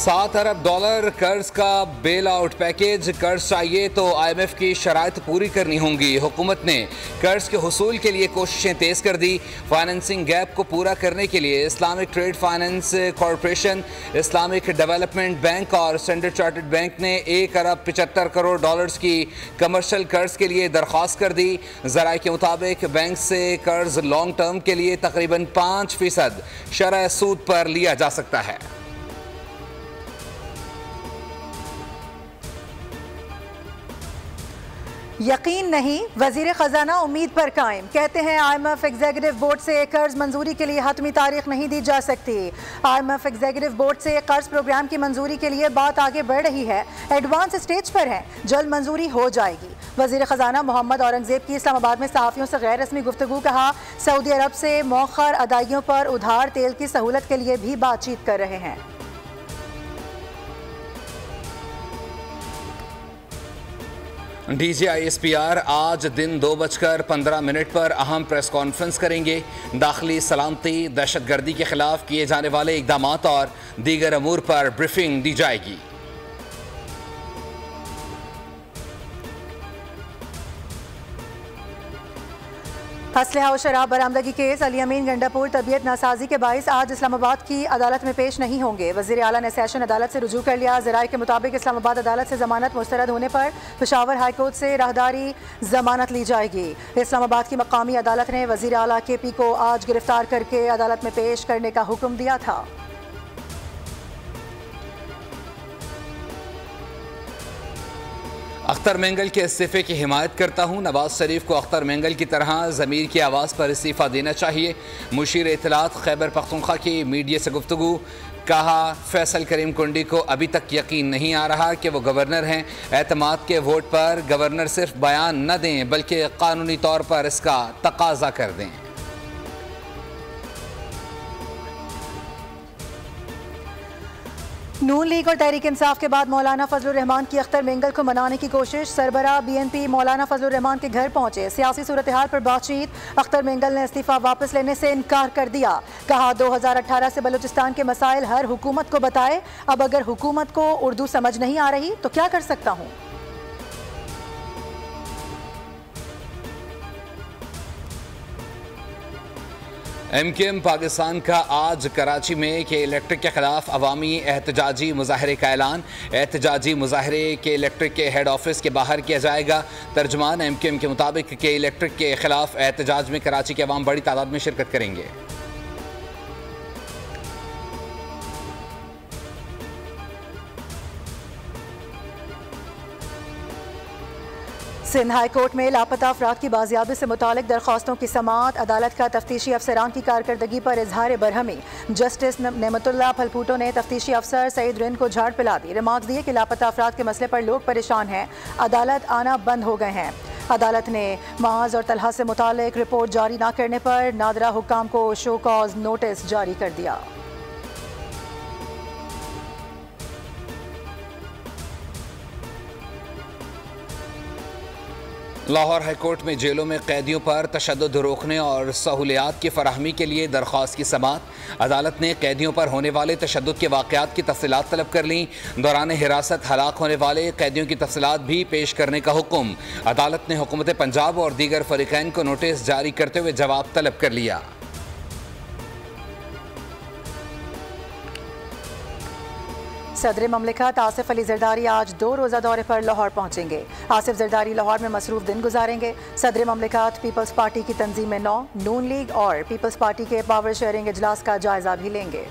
$7 अरब कर्ज का bail out package. कर्ज चाहिए तो IMF की शराइत पूरी करनी होंगी। हुकूमत ने कर्ज के हुसूल के लिए कोशिशें तेज कर दी। फाइनेंसिंग गैप को पूरा करने के लिए Islamic trade finance corporation, Islamic development bank और स्टैंडर्ड चार्टर्ड बैंक ने $1 अरब 75 करोड़ की कमर्शियल कर्ज के लिए दरख्वास्त कर दी। ज़राए के मुताबिक बैंक से कर्ज लॉन्ग टर्म के लिए तकरीबन 5% शरह सूद पर लिया जा सकता है। यकीन नहीं, वजीर खजाना उम्मीद पर कायम। कहते हैं IMF एग्जीक्यूटिव बोर्ड से कर्ज मंजूरी के लिए हतमी तारीख नहीं दी जा सकती। IMF एग्जीक्यूटिव बोर्ड से कर्ज प्रोग्राम की मंजूरी के लिए बात आगे बढ़ रही है, एडवांस स्टेज पर है, जल्द मंजूरी हो जाएगी। वजीर खजाना मोहम्मद औरंगजेब की इस्लामाबाद में सहाफ़ियों से गैर रस्मी गुफ्तगू। कहा, सऊदी अरब से मौखर अदायगियों पर उधार तेल की सहूलत के लिए भी बातचीत कर रहे हैं। DGISPR आज दिन 2:15 पर अहम प्रेस कॉन्फ्रेंस करेंगे। दाखिली सलामती, दहशतगर्दी के खिलाफ किए जाने वाले इकदामात और दीगर अमूर पर ब्रीफिंग दी जाएगी। असलहा और शराब बरामदगी केस। अली अमीन गंडापुर तबीयत नासाजी के बाइस आज इस्लामाबाद की अदालत में पेश नहीं होंगे। वज़ीर आला ने सेशन अदालत से रुजू कर लिया। ज़राए के मुताबिक इस्लामाबाद अदालत से जमानत मुस्तरद होने पर पेशावर हाईकोर्ट से राहदारी जमानत ली जाएगी। इस्लामाबाद की मकामी अदालत ने वज़ीर आला KP को आज गिरफ्तार करके अदालत में पेश करने का हुक्म दिया था। अख्तर मेंगल के इस्तीफे की हिमायत करता हूँ। नवाज शरीफ को अख्तर मेंगल की तरह ज़मीर की आवाज़ पर इस्तीफ़ा देना चाहिए। मुशीर इत्तलात खैबर पख्तूनख्वा की मीडिया से गुफ्तगू। कहा, फैसल करीम कुंडी को अभी तक यकीन नहीं आ रहा कि वो गवर्नर हैं। एतमाद के वोट पर गवर्नर सिर्फ बयान न दें बल्कि कानूनी तौर पर इसका तकाजा कर दें। नून लीग और तहरीक इंसाफ के बाद मौलाना फजलुर रहमान की अख्तर मेंगल को मनाने की कोशिश। सरबराह BNP मौलाना फजलुर रहमान के घर पहुंचे। सियासी सूरत हाल पर बातचीत। अख्तर मेंगल ने इस्तीफा वापस लेने से इनकार कर दिया। कहा, 2018 से बलूचिस्तान के मसाइल हर हुकूमत को बताए। अब अगर हुकूमत को उर्दू समझ नहीं आ रही तो क्या कर सकता हूँ। MKM पाकिस्तान का आज कराची में के इलेक्ट्रिक के खिलाफ अवामी एहतजाजी मुजाहरे का ऐलान। एहतजाजी मुजाहरे के इलेक्ट्रिक के हेड ऑफिस के बाहर किया जाएगा। तर्जुमान MKM के मुताबिक के इलेक्ट्रिक के खिलाफ एहतजाज में कराची के अवाम बड़ी तादाद में शिरकत करेंगे। सिंध हाई कोर्ट में लापता अफराद की बाजियाबी से मुतालिक दरख्वास्तों की समाअत। अदालत का तफ्तीशी अफसरान की कारकर्दगी पर इजहार बरहमी। जस्टिस नेमतुल्लाह फलपूटो ने तफ्तीशी अफसर सईद रिन को झाड़ पिला दी। रिमार्क्स दिए कि लापता अफराद के मसले पर लोग परेशान हैं, अदालत आना बंद हो गए हैं। अदालत ने माज और तलहा से मुतालिक रिपोर्ट जारी न करने पर नादरा हुक्काम को शो कॉज नोटिस जारी कर दिया। लाहौर हाईकोर्ट में जेलों में कैदियों पर तशद्दुद रोकने और सहूलियात की फराहमी के लिए दरख्वास्त की समाअत। अदालत ने कैदियों पर होने वाले तशद्दुद के वाक़यात की तफसीलात तलब कर लीं। दौरान हिरासत हलाक होने वाले कैदियों की तफसीलात भी पेश करने का हुक्म। अदालत ने हुकूमत पंजाब और दीगर फरीक़ैन को नोटिस जारी करते हुए जवाब तलब कर लिया। सदर ममलिकत आसिफ अली जरदारी आज 2 रोज़ा दौरे पर लाहौर पहुंचेंगे। आसिफ जरदारी लाहौर में मसरूफ दिन गुजारेंगे। सदर ममलिकत पीपल्स पार्टी की तंजीम 9, नून लीग और पीपल्स पार्टी के पावर शेयरिंग इजलास का जायजा भी लेंगे।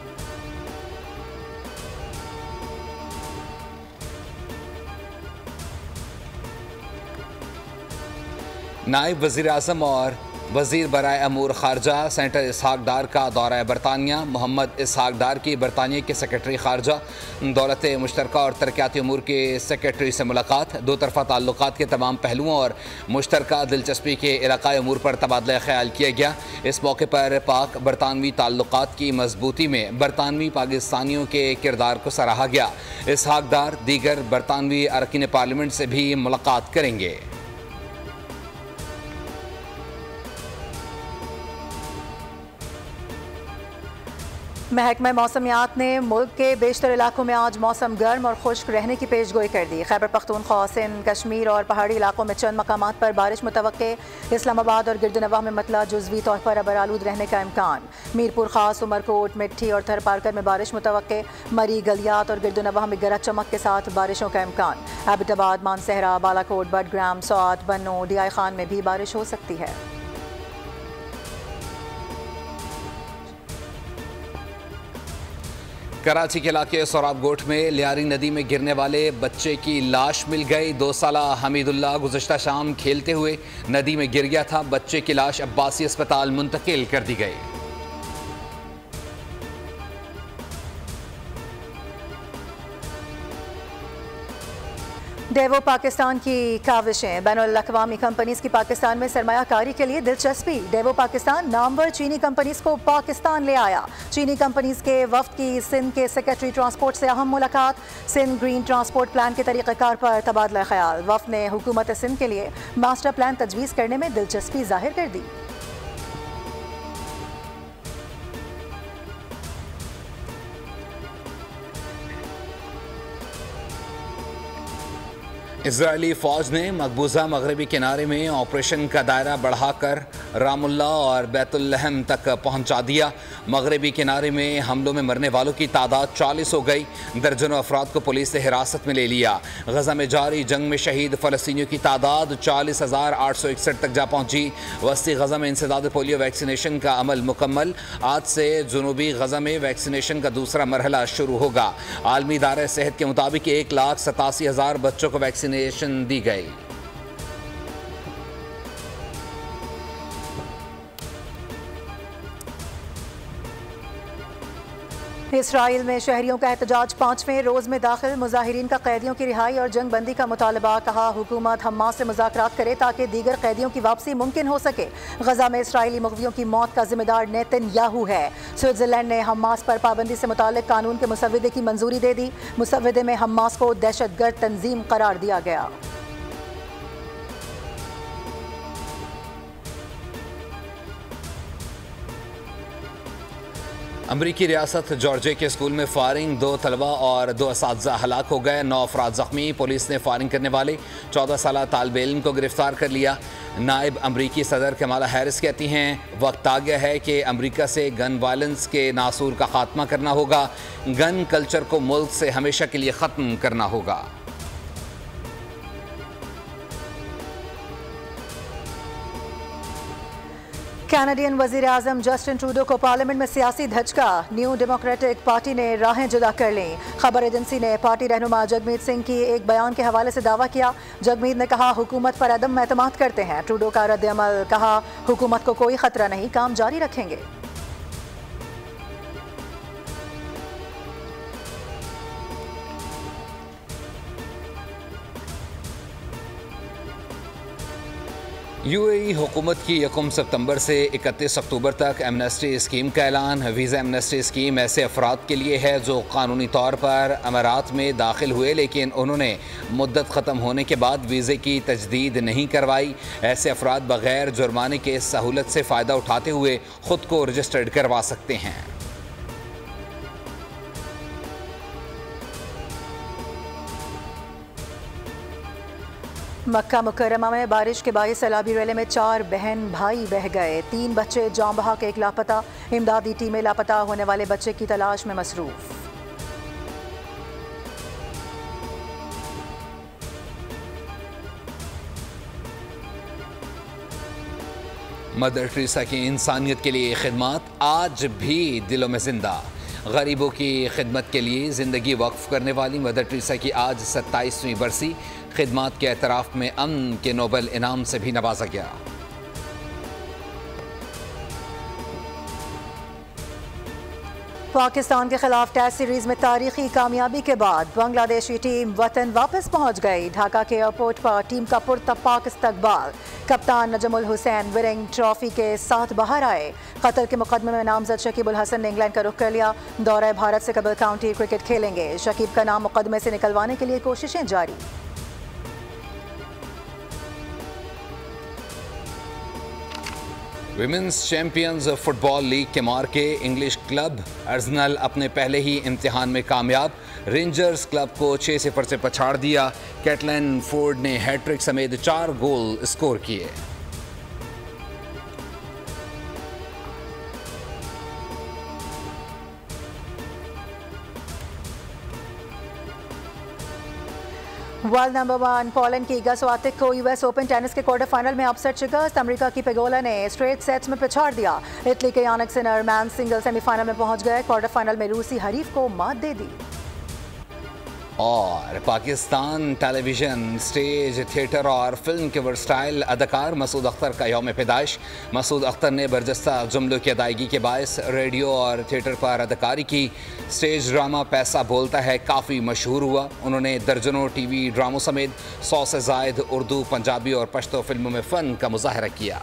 नायब वज़ीर आज़म और वज़ीर बराए अमूर खारजा सेनेटर इसहाक डार का दौरा बरतानिया। मोहम्मद इसहाक डार की बरतानिया के सेक्रेटरी खारजा दौलत मुश्तरका और तरक्याती अमूर के सेक्रेटरी से मुलाकात। दो तरफ़ा ताल्लुकात के तमाम पहलुओं और मुश्तरका दिलचस्पी के इलाक़ाई अमूर पर तबादला ख्याल किया गया। इस मौके पर पाक बरतानवी ताल्लुकात की मजबूती में बरतानवी पाकिस्तानियों के किरदार को सराहा गया। इसहाक डार दीगर बरतानवी अरकान पार्लियामेंट से भी मुलाकात करेंगे। महकमा मौसमियात ने मुल्क के बेशतर इलाकों में आज मौसम गर्म और खुश्क रहने की पेशगोई कर दी। खैबर पख्तूनख्वा, सिंध, कश्मीर और पहाड़ी इलाकों में चंद मकामात पर बारिश मुतवक्के। इस्लामाबाद और गिरदनवाह में मतला जुज़वी तौर पर अबर आलूद रहने का इम्कान। मीरपुर खास, उमरकोट, मिट्टी और थरपारकर में बारिश मुतवक्के। मरी, गलियात और गिरदनवाह में गरज चमक के साथ बारिशों का इम्कान। एबटाबाद, मानसहरा, बालाकोट, बडग्राम, सौत, बन्नू, डीआई खान में भी बारिश हो सकती है। कराची के इलाके सोराबगोट में लियारी नदी में गिरने वाले बच्चे की लाश मिल गई। 2 साला हमीदुल्लाह गुज़श्ता शाम खेलते हुए नदी में गिर गया था। बच्चे की लाश अब्बासी अस्पताल मुंतकिल कर दी गई। डेवो पाकिस्तान की काविशें। बैनुल-अक़वामी कंपनीज की पाकिस्तान में सरमायाकारी के लिए दिलचस्पी। डेवो पाकिस्तान नामवर चीनी कंपनीज को पाकिस्तान ले आया। चीनी कंपनीज के वफ्द की सिंध के सेक्रेटरी ट्रांसपोर्ट से अहम मुलाकात। सिंध ग्रीन ट्रांसपोर्ट प्लान के तरीक़ाकार पर तबादला ख्याल। वफ्द ने हुकूमत सिंध के लिए मास्टर प्लान तजवीज़ करने में दिलचस्पी जाहिर कर दी। इजरायली फ़ौज ने मकबूजा मगरबी किनारे में ऑपरेशन का दायरा बढ़ाकर रामुल्ला और बैतुल्लहम तक पहुंचा दिया। मगरबी किनारे में हमलों में मरने वालों की तादाद 40 हो गई। दर्जनों अफराद को पुलिस ने हिरासत में ले लिया। गजा में जारी जंग में शहीद फ़लस्तीनियों की तादाद 40,861 तक जा पहुंची। वस्ती गजा में इंसदाद पोलियो वैक्सीनेशन का अमल मुकम्मल। आज से जुनूबी गजा में वैक्सीनेशन का दूसरा मरहला शुरू होगा। आलमी इदारे सेहत के मुताबिक 1,87,000 बच्चों को वैक्सीनेशन दी गई। इसराइल में शहरियों का एहतजाज 5वें रोज में दाखिल। मुजाहिरीन का कैदियों की रिहाई और जंग बंदी का मुतालबा। कहा हुकूमत हमास से मुज़ाकरात करे ताकि दीगर कैदियों की वापसी मुमकिन हो सके। गजा में इसराइली मुग़वियों की मौत का जिम्मेदार नेतन्याहू है। स्विट्ज़रलैंड ने हमास पर पाबंदी से मुताल्लिक़ कानून के मुसव्वदे की मंजूरी दे दी। मुसव्वदे में हमास को दहशतगर्द तंजीम करार दिया गया। अमरीकी रियासत जॉर्जिया के स्कूल में फायरिंग, 2 तलबा और 2 असातिज़ा हलाक हो गए। 9 अफराद जख्मी। पुलिस ने फायरिंग करने वाले 14 साला तालिब इल्म को गिरफ्तार कर लिया। नायब अमरीकी सदर कमाला हैरिस कहती हैं वक्त आ गया है कि अमरीका से गन वायलेंस के नासूर का खात्मा करना होगा। गन कल्चर को मुल्क से हमेशा के लिए ख़त्म करना होगा। कैनेडियन वज़ीर आज़म जस्टिन ट्रूडो को पार्लियामेंट में सियासी धचका। न्यू डेमोक्रेटिक पार्टी ने राहें जुदा कर लीं। खबर एजेंसी ने पार्टी रहनुमा जगमीत सिंह की एक बयान के हवाले से दावा किया। जगमीत ने कहा हुकूमत पर अदम एतमाद करते हैं। ट्रूडो का रद्द-ए-अमल। कहा हुकूमत को कोई खतरा नहीं, काम जारी रखेंगे। यूएई हुकूमत की 1 सितंबर से 31 अक्टूबर तक एमनेस्टी स्कीम का ऐलान। वीज़ा एमनेस्टी स्कीम ऐसे अफराद के लिए है जो कानूनी तौर पर अमारात में दाखिल हुए लेकिन उन्होंने मुद्दत ख़त्म होने के बाद वीज़े की तजदीद नहीं करवाई। ऐसे अफराद बग़ैर जुर्माने के इस सहूलत से फ़ायदा उठाते हुए ख़ुद को रजिस्टर्ड करवा सकते हैं। मक्का मुकर्रमा में बारिश के बाइस सैलाबी रैली में 4 बहन भाई बह गए। 3 बच्चे जाम बहा के एक लापता। इमदादी टीमें लापता होने वाले बच्चे की तलाश में मसरूफ। मदर टेरेसा की इंसानियत के लिए खिदमत आज भी दिलों में जिंदा। गरीबों की खिदमत के लिए ज़िंदगी वक्फ करने वाली मदर टेरेसा की आज 27वीं बरसी। खिदमत के एतराफ़ में अमन के नोबल इनाम से भी नवाजा गया। पाकिस्तान के खिलाफ टेस्ट सीरीज में तारीखी कामयाबी के बाद बांग्लादेशी टीम वतन वापस पहुंच गई। ढाका के एयरपोर्ट पर टीम का पुरतपाक इस्तकबाल। कप्तान नजमुल हुसैन विरिंग ट्रॉफी के साथ बाहर आए। कत्ल के मुकदमे में नामजद शकीब उल हसन ने इंग्लैंड का रुख कर लिया। दौरे भारत से कबल काउंटी क्रिकेट खेलेंगे। शकीब का नाम मुकदमे से निकलवाने के लिए कोशिशें जारी। विमेंस चैंपियंस फुटबॉल लीग के मार्के इंग्लिश क्लब अर्सेनल अपने पहले ही इम्तिहान में कामयाब। रेंजर्स क्लब को 6-0 से पछाड़ दिया। कैटलाइन फोर्ड ने हैट्रिक समेत 4 गोल स्कोर किए। वर्ल्ड नंबर 1 पोलैंड की इगा स्वातिक को यूएस ओपन टेनिस के क्वार्टर फाइनल में अपसेट शिकस्त। अमेरिका की पेगोला ने स्ट्रेट सेट्स में पिछाड़ दिया। इटली के Jannik Sinner man single semifinal में पहुंच गए। क्वार्टर फाइनल में रूसी हरीफ को मात दे दी। और पाकिस्तान टेलीविजन, स्टेज, थिएटर और फिल्म के वर्सटाइल अदाकार मसूद अख्तर का यौम पैदाइश। मसूद अख्तर ने बरजस्ता जुमलों की अदायगी के बायस रेडियो और थिएटर पर अदाकारी की। स्टेज ड्रामा पैसा बोलता है काफ़ी मशहूर हुआ। उन्होंने दर्जनों टीवी ड्रामों समेत 100 से ज़ायद उर्दू, पंजाबी और पश्तो फिल्मों में फ़न का मुजाहरा किया।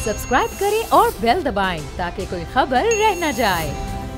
सब्सक्राइब करें और बेल दबाएं ताकि कोई खबर रह न जाए।